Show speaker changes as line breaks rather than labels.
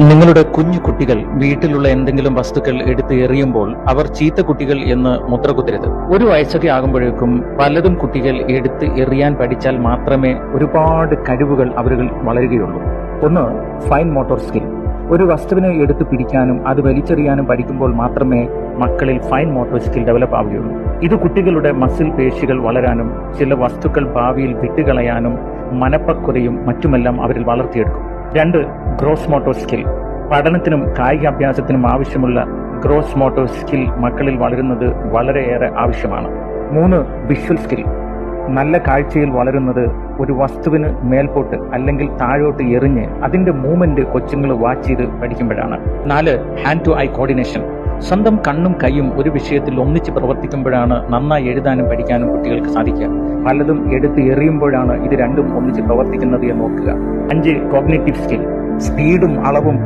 നിങ്ങളുടെ കുഞ്ഞു കുട്ടികൾ വീട്ടിലുള്ള എന്തെങ്കിലും വസ്തുക്കൾ എടുത്ത് എറിയുമ്പോൾ അവർ ചീത്ത കുട്ടികൾ എന്ന് മുദ്ര കുത്തരുത്. ഒരു വയസ്സൊക്കെ ആകുമ്പോഴേക്കും പലതും കുട്ടികൾ എടുത്ത് എറിയാൻ പഠിച്ചാൽ മാത്രമേ ഒരുപാട് കഴിവുകൾ അവരിൽ വളരുകയുള്ളൂ. ഒന്ന്, ഫൈൻ മോട്ടോർ സ്കിൽ. ഒരു വസ്തുവിനെ എടുത്ത് പിടിക്കാനും അത് വലിച്ചെറിയാനും പഠിക്കുമ്പോൾ മാത്രമേ മക്കളിൽ ഫൈൻ മോട്ടോർ സ്കിൽ ഡെവലപ്പ് ആവുകയുള്ളൂ. ഇത് കുട്ടികളുടെ മസിൽ പേശികൾ വളരാനും ചില വസ്തുക്കൾ ഭാവിയിൽ വിട്ടുകളയാനും മനപ്പക്വതയും മറ്റുമെല്ലാം അവരിൽ വളർത്തിയെടുക്കും. 2, ഗ്രോസ് മോട്ടോർ സ്കിൽ. പഠനത്തിനും കായികാഭ്യാസത്തിനും ആവശ്യമുള്ള ഗ്രോസ് മോട്ടോർ സ്കിൽ മക്കളിൽ വളരുന്നത് വളരെയേറെ ആവശ്യമാണ്. 3, വിഷ്വൽ സ്കിൽ. നല്ല കാഴ്ചയിൽ വളരുന്നത് ഒരു വസ്തുവിന് മേൽപോട്ട് അല്ലെങ്കിൽ താഴോട്ട് എറിഞ്ഞ് അതിന്റെ മൂവ്മെന്റ് കൊച്ചുങ്ങൾ വാച്ച് ചെയ്ത് പഠിക്കുമ്പോഴാണ്. 4, ഹാൻഡ് ടു ഐ കോർഡിനേഷൻ. സ്വന്തം കണ്ണും കൈയും ഒരു വിഷയത്തിൽ ഒന്നിച്ച് പ്രവർത്തിക്കുമ്പോഴാണ് നന്നായി എഴുതാനും പഠിക്കാനും കുട്ടികൾക്ക് സാധിക്കുക. പലതും എടുത്ത് എറിയുമ്പോഴാണ് ഇത് രണ്ടും ഒന്നിച്ച് പ്രവർത്തിക്കുന്നത് എന്ന് നോക്കുക. 5, കോഗ്നിറ്റീവ് സ്കിൽ. സ്പീഡും അളവും